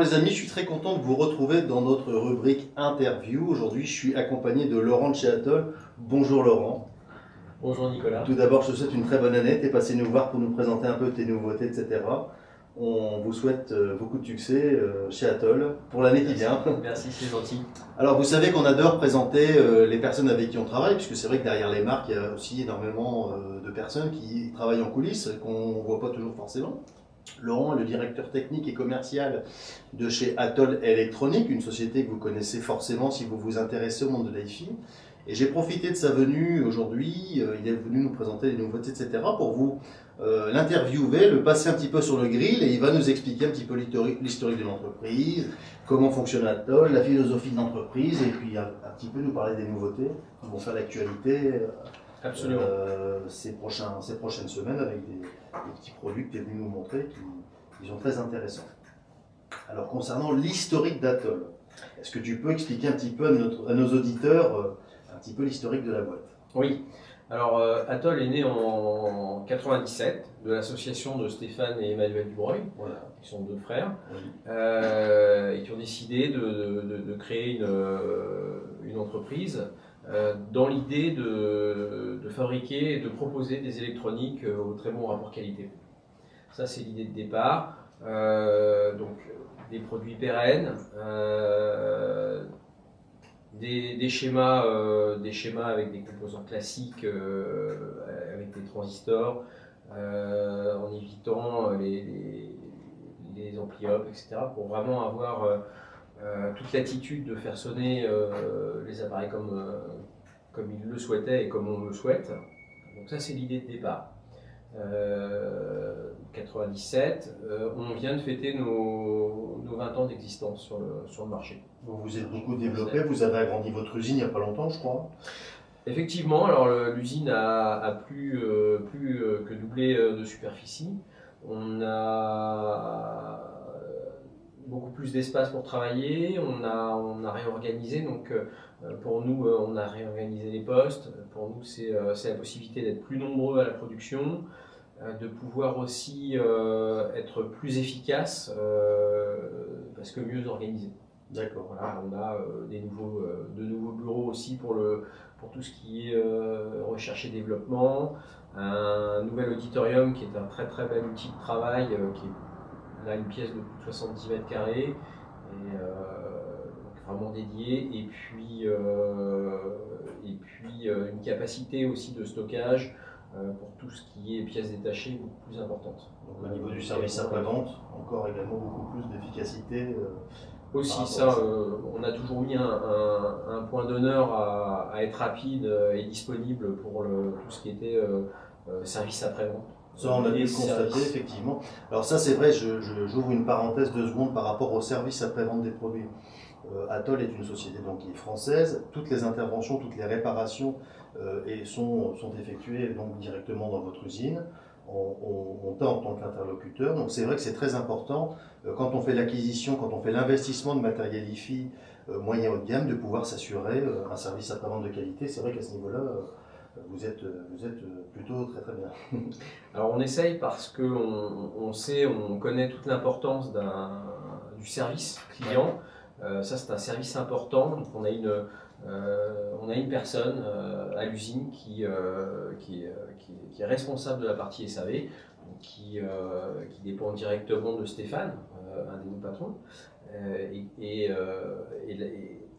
les amis, je suis très content de vous retrouver dans notre rubrique interview. Aujourd'hui, je suis accompagné de Laurent de chez Atoll. Bonjour Laurent. Bonjour Nicolas. Tout d'abord, je te souhaite une très bonne année. Tu es passé nous voir pour nous présenter un peu tes nouveautés, etc. On vous souhaite beaucoup de succès chez Atoll pour l'année qui vient. Merci, c'est gentil. Alors, vous savez qu'on adore présenter les personnes avec qui on travaille, puisque c'est vrai que derrière les marques, il y a aussi énormément de personnes qui travaillent en coulisses, qu'on ne voit pas toujours forcément. Laurent est le directeur technique et commercial de chez Atoll Électronique, une société que vous connaissez forcément si vous vous intéressez au monde de l'IFI. Et j'ai profité de sa venue aujourd'hui, il est venu nous présenter les nouveautés, etc. pour vous l'interviewer, le passer un petit peu sur le grill et il va nous expliquer un petit peu l'historique de l'entreprise, comment fonctionne Atoll, la philosophie de l'entreprise et puis un petit peu nous parler des nouveautés qui vont faire l'actualité Absolument. ces prochaines semaines avec des petits produits que tu es venu nous montrer qui sont très intéressants. Alors concernant l'historique d'Atoll, est-ce que tu peux expliquer un petit peu à nos auditeurs un petit peu l'historique de la boîte? Oui. Alors Atoll est né en 97 de l'association de Stéphane et Emmanuel Dubreuil, Voilà. qui sont deux frères, Oui. et qui ont décidé de créer une entreprise dans l'idée de fabriquer et de proposer des électroniques au très bon rapport qualité. Ça, c'est l'idée de départ. Donc, des produits pérennes, des schémas avec des composants classiques, avec des transistors, en évitant les ampli-op, etc. pour vraiment avoir toute l'attitude de faire sonner les appareils comme ils le souhaitaient et comme on le souhaite. Donc ça, c'est l'idée de départ. 97, on vient de fêter nos 20 ans d'existence sur le marché. Vous vous êtes beaucoup développé, vous avez agrandi votre usine il n'y a pas longtemps, je crois. Effectivement, alors l'usine a plus que doublé de superficie. On a beaucoup plus d'espace pour travailler, on a réorganisé, donc pour nous, on a réorganisé les postes. Pour nous, c'est la possibilité d'être plus nombreux à la production, de pouvoir aussi être plus efficace parce que mieux organisé. D'accord. Voilà, on a de nouveaux bureaux aussi pour tout ce qui est recherche et développement, un nouvel auditorium qui est un très très bel outil de travail, qui est là une pièce de plus de 70 mètres carrés, et donc vraiment dédié, et puis une capacité aussi de stockage pour tout ce qui est pièces détachées beaucoup plus importante. Donc au niveau du service après-vente, encore également beaucoup plus d'efficacité. Aussi, ça, on a toujours mis un point d'honneur à être rapide et disponible pour tout ce qui était service après-vente. Ça, on a dû le constater, effectivement. Alors ça, c'est vrai, j'ouvre une parenthèse 2 secondes par rapport au service après-vente des produits. Atoll est une société donc, qui est française. Toutes les interventions, toutes les réparations sont effectuées donc, directement dans votre usine. On t'a en tant qu'interlocuteur. Donc c'est vrai que c'est très important quand on fait l'acquisition, quand on fait l'investissement de matériel IFI moyen haut de gamme, de pouvoir s'assurer un service après-vente de qualité. C'est vrai qu'à ce niveau-là, vous êtes plutôt très très bien. Alors on essaye parce qu'on sait, on connaît toute l'importance du service client. Ça c'est un service important. Donc on a une personne à l'usine qui est responsable de la partie SAV, qui dépend directement de Stéphane, un de nos patrons. Et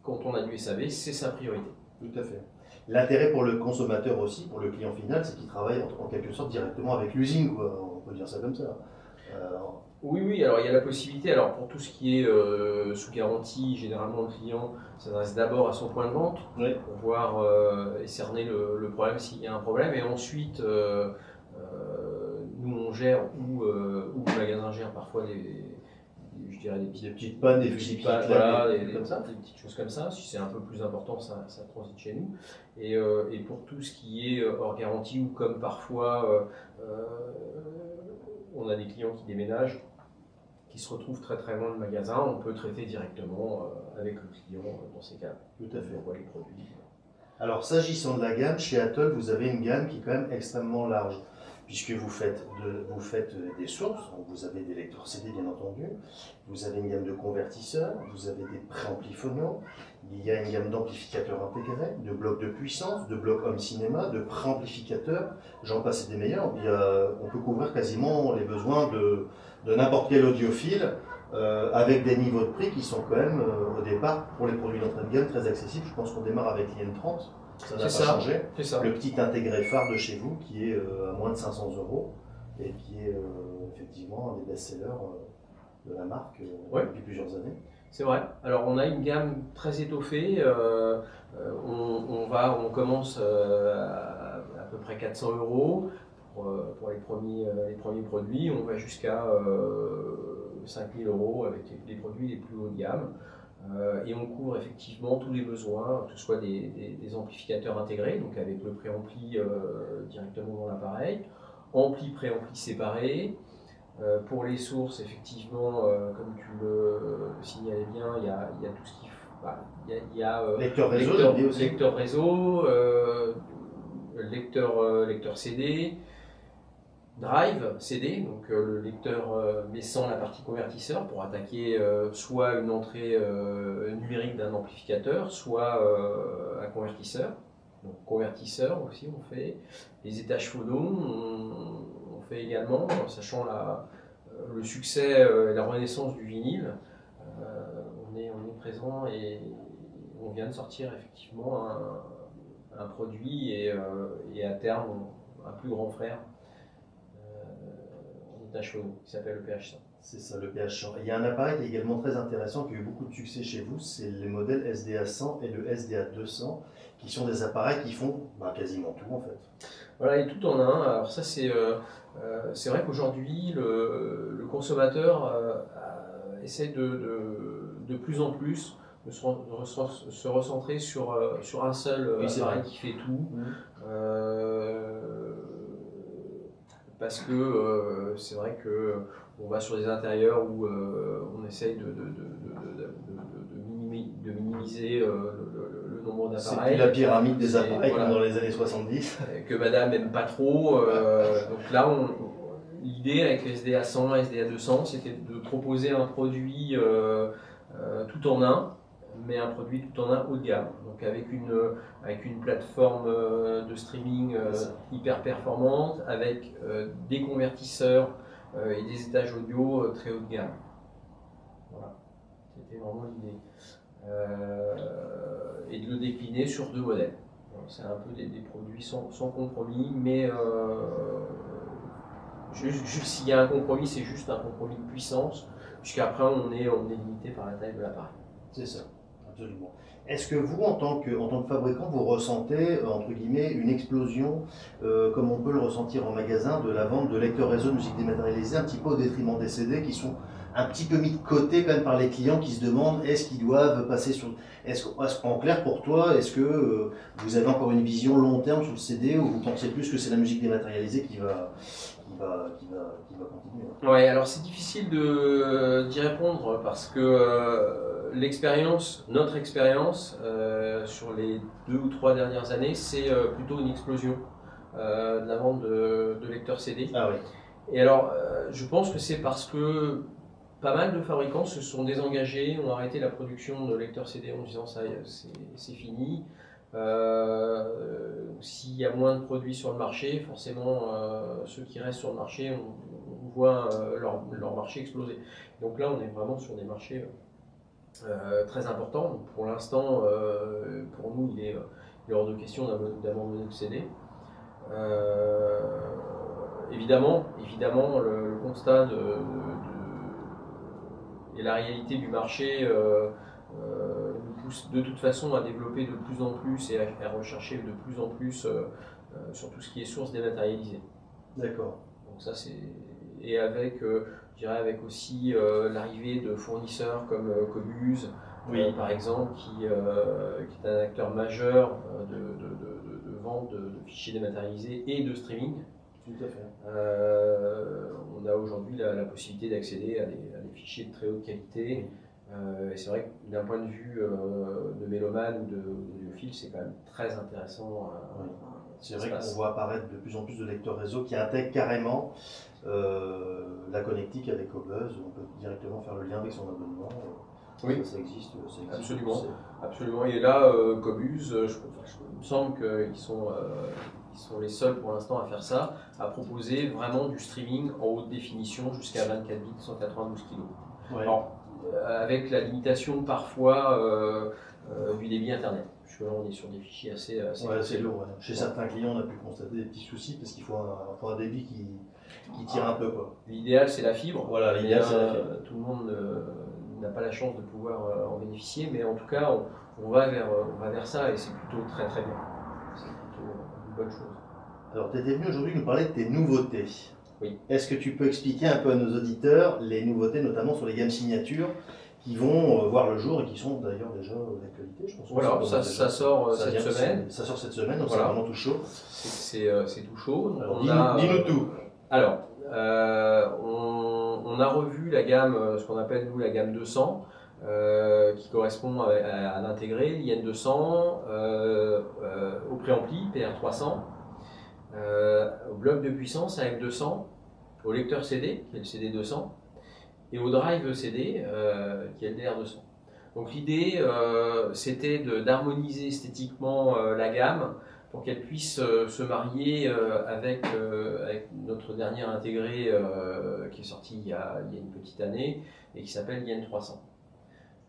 quand on a du SAV, c'est sa priorité. Tout à fait. L'intérêt pour le consommateur aussi, pour le client final, c'est qu'il travaille en quelque sorte directement avec l'usine, quoi. On peut dire ça comme ça. Oui, alors il y a la possibilité, alors pour tout ce qui est sous garantie, généralement le client s'adresse d'abord à son point de vente, oui, pour voir et cerner le problème s'il y a un problème, et ensuite nous on gère ou le magasin gère parfois des petites pannes, des petits pannes, voilà, des petites choses comme ça. Si c'est un peu plus important, ça transite chez nous. Et pour tout ce qui est hors garantie, ou comme parfois on a des clients qui déménagent, qui se retrouvent très très loin de magasin, on peut traiter directement avec le client dans ces cas. Tout à fait. On voit les produits. Alors s'agissant de la gamme, chez Atoll, vous avez une gamme qui est quand même extrêmement large. puisque vous faites des sources, donc vous avez des lecteurs CD bien entendu, vous avez une gamme de convertisseurs, vous avez des préamplis phono, il y a une gamme d'amplificateurs intégrés, de blocs de puissance, de blocs home cinéma, de préamplificateurs, j'en passe et des meilleurs. On peut couvrir quasiment les besoins de n'importe quel audiophile, avec des niveaux de prix qui sont quand même, au départ, pour les produits d'entrée de gamme, très accessibles. Je pense qu'on démarre avec l'IN30, ça n'a pas changé. Le petit intégré phare de chez vous qui est à moins de 500 € et qui est effectivement un des best-sellers de la marque depuis plusieurs années. C'est vrai. Alors on a une gamme très étoffée. On commence à peu près 400 € pour les premiers produits. On va jusqu'à 5000 € avec les produits les plus haut de gamme. Et on couvre effectivement tous les besoins, que ce soit des amplificateurs intégrés, donc avec le préampli directement dans l'appareil, ampli préampli séparé. Pour les sources, effectivement, comme tu le signalais bien, il y a tout ce qu'il faut. Il y a lecteur réseau, lecteur CD, drive CD, donc le lecteur mais sans la partie convertisseur pour attaquer soit une entrée numérique d'un amplificateur, soit un convertisseur. Donc convertisseur aussi on fait, les étages phono on fait également, sachant le succès et la renaissance du vinyle, on est présent et on vient de sortir effectivement un produit et à terme un plus grand frère en étage phono qui s'appelle le PH100. C'est ça, le PH100. Il y a un appareil qui est également très intéressant, qui a eu beaucoup de succès chez vous, c'est les modèles SDA100 et le SDA200, qui sont des appareils qui font quasiment tout en fait. Voilà, et tout en un. Alors ça c'est vrai qu'aujourd'hui le consommateur essaie de plus en plus de se recentrer sur un seul appareil qui fait tout. Parce que c'est vrai qu'on va sur des intérieurs où on essaye de minimiser le nombre d'appareils. C'est plus la pyramide des appareils comme dans les années 70. Que madame n'aime pas trop. Donc là, l'idée avec le SDA100, SDA200, c'était de proposer un produit tout en un, mais un produit tout en un haut de gamme. Donc avec une plateforme de streaming hyper performante, avec des convertisseurs et des étages audio très haut de gamme. Voilà, c'était vraiment l'idée. Et de le décliner sur 2 modèles. C'est un peu des produits sans compromis, mais s'il y a un compromis, c'est juste un compromis de puissance, puisqu'après on est limité par la taille de l'appareil. C'est ça. Absolument. Est-ce que vous, en tant que fabricant, vous ressentez, entre guillemets, une explosion, comme on peut le ressentir en magasin, de la vente de lecteurs réseau de musique dématérialisée, un petit peu au détriment des CD, qui sont un petit peu mis de côté quand même par les clients qui se demandent est-ce qu'ils doivent passer sur... En clair, pour toi, est-ce que vous avez encore une vision long terme sur le CD, ou vous pensez plus que c'est la musique dématérialisée qui va continuer? Ouais, alors c'est difficile d'y répondre parce que notre expérience sur les 2 ou 3 dernières années, c'est plutôt une explosion de la vente de lecteurs CD. Ah oui. Et alors, je pense que c'est parce que pas mal de fabricants se sont désengagés, ont arrêté la production de lecteurs CD en disant ça, c'est fini. S'il y a moins de produits sur le marché, forcément ceux qui restent sur le marché, on voit leur marché exploser. Donc là, on est vraiment sur des marchés très importants. Donc pour l'instant, pour nous, il est hors de question d'abandonner le CD. Évidemment, le constat et la réalité du marché nous pousse de toute façon à développer de plus en plus et à rechercher de plus en plus sur tout ce qui est source dématérialisée. D'accord. Donc ça c'est et avec je dirais avec aussi l'arrivée de fournisseurs comme Cobuz, par exemple, qui est un acteur majeur de vente de fichiers dématérialisés et de streaming. Tout à fait. On a aujourd'hui la possibilité d'accéder à des fichiers de très haute qualité. Et c'est vrai que d'un point de vue de mélomane ou d'audiophile, c'est quand même très intéressant C'est vrai qu'on voit apparaître de plus en plus de lecteurs réseau qui intègrent carrément la connectique avec Cobuzz. On peut directement faire le lien avec son abonnement. Oui, ça existe. Absolument. Absolument. Et là, Cobuzz, il me semble qu'ils sont les seuls pour l'instant à faire ça, à proposer vraiment du streaming en haute définition jusqu'à 24 bits, 192 kg. Ouais. Alors, avec la limitation parfois du débit internet. Parce que là, on est sur des fichiers assez c'est lourd. Ouais. Chez certains clients, on a pu constater des petits soucis parce qu'il faut un débit qui tire un peu. L'idéal, c'est la fibre. Voilà, l'idéal, c'est la fibre. Tout le monde n'a pas la chance de pouvoir en bénéficier, mais en tout cas, on va vers ça et c'est plutôt très très bien. C'est plutôt une bonne chose. Alors, tu étais venu aujourd'hui nous parler de tes nouveautés. Oui. Est-ce que tu peux expliquer un peu à nos auditeurs les nouveautés, notamment sur les gammes signatures, qui vont voir le jour et qui sont d'ailleurs déjà d'actualité, je pense. Voilà, ça sort cette semaine. Ça sort cette semaine, donc voilà. C'est vraiment tout chaud. C'est tout chaud. Dis-nous tout. Alors, on a revu la gamme, ce qu'on appelle nous la gamme 200, qui correspond à l'intégrer, l'IN 200, au préampli, PR300, au bloc de puissance AM 200, au lecteur CD, qui est le CD 200, et au drive CD, qui est le DR 200. Donc l'idée, c'était d'harmoniser esthétiquement la gamme pour qu'elle puisse se marier avec notre dernière intégrée qui est sortie il y a une petite année et qui s'appelle IN 300.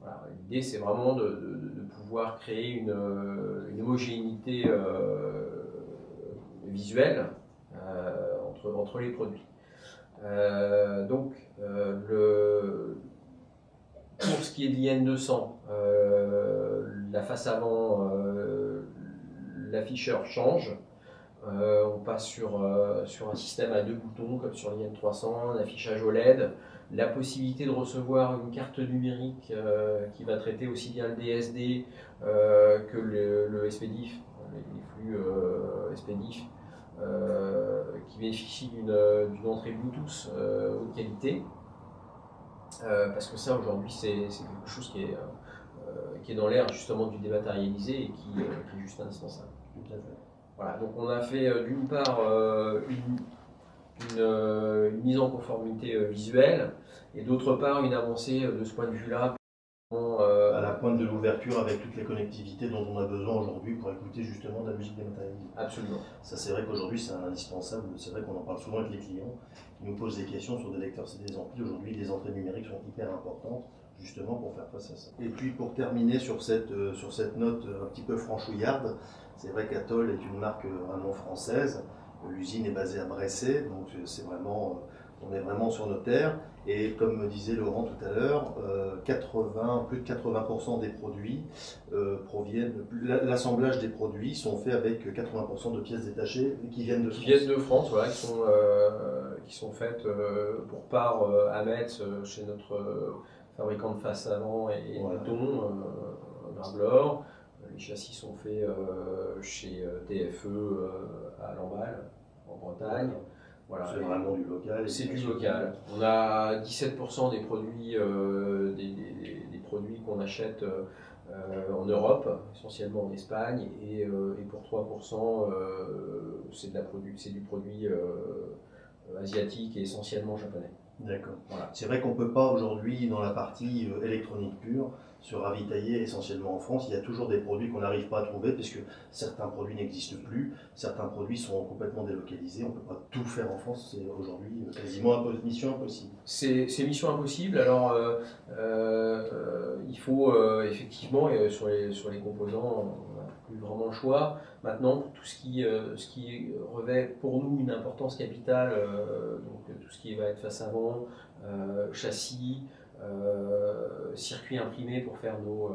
Voilà. L'idée, c'est vraiment de pouvoir créer une homogénéité visuelle entre les produits. Pour ce qui est de l'IN 200, la face avant, l'afficheur change. On passe sur un système à 2 boutons comme sur l'IN 300, un affichage OLED, la possibilité de recevoir une carte numérique qui va traiter aussi bien le DSD que le SPDIF, les flux SPDIF, qui bénéficient d'une entrée Bluetooth haute qualité. Parce que ça aujourd'hui c'est quelque chose qui est dans l'air justement du dématérialisé et qui est juste indispensable. Tout à fait. Voilà, donc on a fait d'une part une mise en conformité visuelle et d'autre part une avancée de ce point de vue-là. À la pointe de l'ouverture avec toutes les connectivités dont on a besoin aujourd'hui pour écouter justement de la musique dématérialisée. Absolument. Ça c'est vrai qu'aujourd'hui c'est un indispensable, c'est vrai qu'on en parle souvent avec les clients qui nous posent des questions sur des lecteurs CD, des amplis. Aujourd'hui les entrées numériques sont hyper importantes justement pour faire face à ça. Et puis pour terminer sur cette note un petit peu franchouillarde, c'est vrai qu'Atoll est une marque vraiment française, l'usine est basée à Bressay, donc c'est vraiment... On est vraiment sur nos terres et comme me disait Laurent tout à l'heure, plus de 80% des produits proviennent, l'assemblage des produits sont faits avec 80% de pièces détachées qui viennent de France. Qui viennent de France, voilà, qui sont faites pour part à Metz chez notre fabricant de face avant et boutons, Grablor. Les châssis sont faits chez TFE à Lamballe, en Bretagne. Voilà. C'est vraiment du local. C'est du local. On a 17% des produits, des produits qu'on achète en Europe, essentiellement en Espagne, et pour 3%, c'est du produit asiatique et essentiellement japonais. D'accord. Voilà. C'est vrai qu'on ne peut pas aujourd'hui, dans la partie électronique pure, se ravitailler essentiellement en France. Il y a toujours des produits qu'on n'arrive pas à trouver puisque certains produits n'existent plus, certains produits sont complètement délocalisés. On ne peut pas tout faire en France. C'est aujourd'hui quasiment mission impossible. C'est mission impossible. Alors, il faut effectivement, sur les composants, on n'a plus vraiment le choix. Maintenant, tout ce qui revêt pour nous une importance capitale, donc tout ce qui va être face avant, châssis, circuit imprimé pour faire nos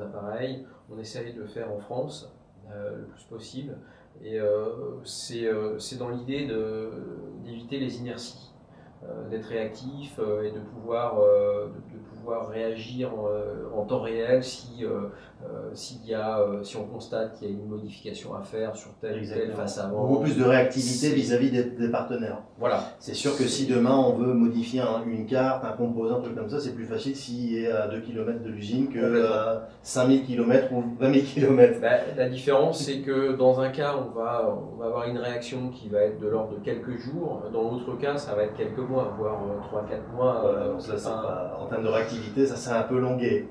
appareils, on essaye de le faire en France le plus possible. Et c'est dans l'idée d'éviter les inerties, d'être réactif et de pouvoir pouvoir réagir en temps réel si on constate qu'il y a une modification à faire sur telle ou telle face avant. Beaucoup plus de réactivité vis-à-vis des partenaires. Voilà. C'est sûr que si demain on veut modifier une carte, un composant, un truc comme ça, c'est plus facile s'il est à 2 km de l'usine que à 5000 km ou 20 000 km. La différence, c'est que dans un cas, on va avoir une réaction qui va être de l'ordre de quelques jours. Dans l'autre cas, ça va être quelques mois, voire 3-4 mois. Voilà, donc en termes de réactivité, ça c'est un peu longué.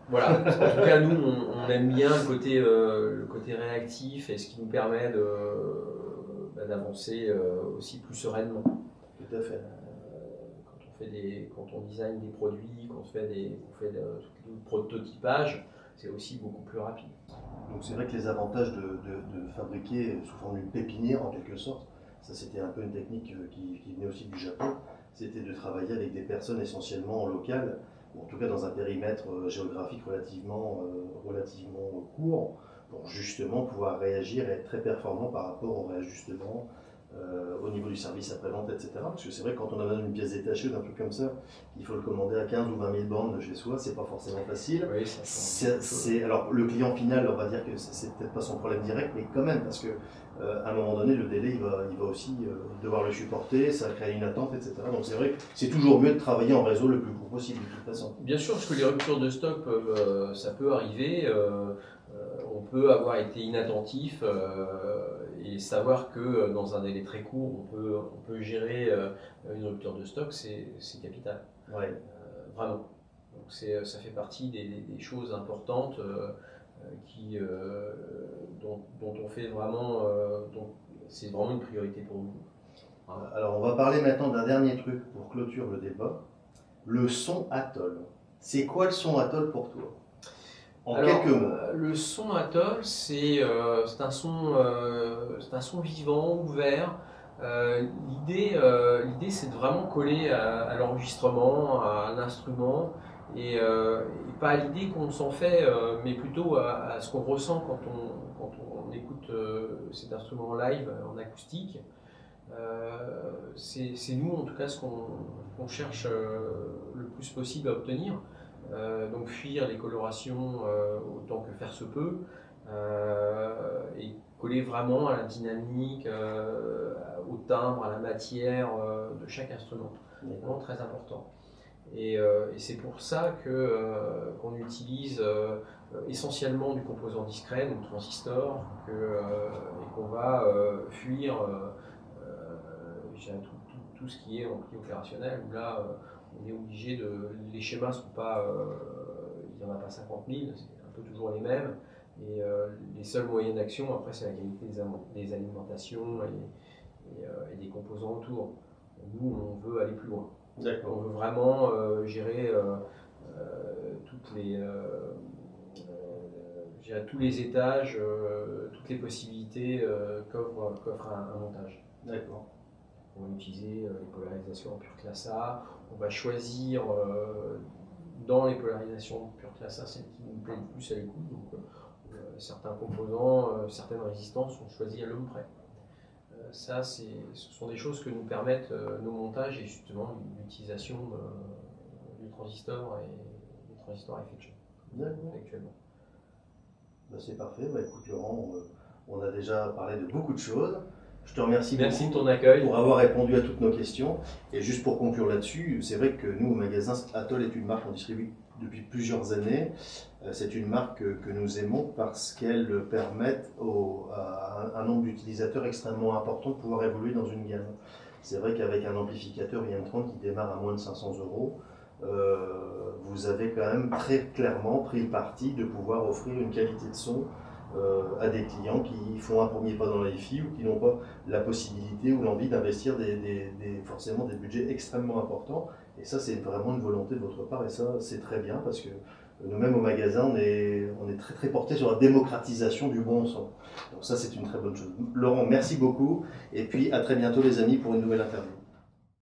Voilà, en tout cas, nous, on aime bien le côté réactif et ce qui nous permet d'avancer aussi plus sereinement. Tout à fait. Quand on design des produits, quand on fait du prototypage, c'est aussi beaucoup plus rapide. Donc c'est vrai que les avantages de fabriquer sous forme d'une pépinière en quelque sorte, ça c'était un peu une technique qui venait aussi du Japon, c'était de travailler avec des personnes essentiellement locales, ou en tout cas dans un périmètre géographique relativement court, pour justement pouvoir réagir et être très performant par rapport au réajustement au niveau du service après-vente, etc. Parce que c'est vrai que quand on a une pièce détachée ou un truc comme ça, il faut le commander à 15 ou 20 000 bornes de chez soi, c'est pas forcément facile. Oui, alors le client final, on va dire que c'est peut-être pas son problème direct, mais quand même, parce que à un moment donné, le délai, il va aussi devoir le supporter, ça crée une attente, etc. Donc c'est vrai que c'est toujours mieux de travailler en réseau le plus court possible, de toute façon. Bien sûr, parce que les ruptures de stock, ça peut arriver. On peut avoir été inattentif et savoir que dans un délai très court, on peut gérer une rupture de stock, c'est capital. Ouais. Vraiment. Donc ça fait partie des choses importantes dont on fait vraiment, c'est vraiment une priorité pour nous. Voilà. Alors on va parler maintenant d'un dernier truc pour clôturer le débat, le son Atoll. C'est quoi le son Atoll pour toi? Quelques mots. Le son Atoll, c'est un son vivant, ouvert. L'idée, c'est de vraiment coller à l'enregistrement, à l'instrument, et pas à l'idée qu'on s'en fait, mais plutôt à ce qu'on ressent quand on écoute cet instrument live en acoustique. C'est nous, en tout cas, ce qu'on cherche le plus possible à obtenir. Donc fuir les colorations autant que faire se peut et coller vraiment à la dynamique, au timbre, à la matière de chaque instrument. C'est vraiment très important. Et c'est pour ça qu'on utilise essentiellement du composant discret, donc transistor, et qu'on va fuir tout ce qui est ampli opérationnel, où là on est obligé les schémas sont pas, il n'y en a pas 50 000, c'est un peu toujours les mêmes, et les seuls moyens d'action après c'est la qualité des alimentations et des composants autour. Nous on veut aller plus loin. On veut vraiment gérer tous les étages, toutes les possibilités qu'offre un montage. D'accord. On va utiliser les polarisations en pure classe A. On va choisir dans les polarisations pure classe A celles qui nous plaisent le plus à l'écoute. Donc certains composants, certaines résistances sont choisies à l'homme près. Ce sont des choses que nous permettent nos montages et justement l'utilisation du transistor et du transistor à effet de champ actuellement. C'est parfait. Écoute Laurent, on a déjà parlé de beaucoup de choses. Je te remercie beaucoup de ton accueil pour avoir répondu à toutes nos questions. Et juste pour conclure là-dessus, c'est vrai que nous, au magasin, Atoll est une marque qu'on distribue depuis plusieurs années. C'est une marque que nous aimons parce qu'elle permet à un nombre d'utilisateurs extrêmement important de pouvoir évoluer dans une gamme. C'est vrai qu'avec un amplificateur IM30 qui démarre à moins de 500 €, vous avez quand même très clairement pris le parti de pouvoir offrir une qualité de son à des clients qui font un premier pas dans la hi-fi ou qui n'ont pas la possibilité ou l'envie d'investir forcément des budgets extrêmement importants. Et ça, c'est vraiment une volonté de votre part et ça, c'est très bien parce que nous-mêmes au magasin, on est très très porté sur la démocratisation du bon son. Donc ça, c'est une très bonne chose. Laurent, merci beaucoup et puis à très bientôt les amis pour une nouvelle interview.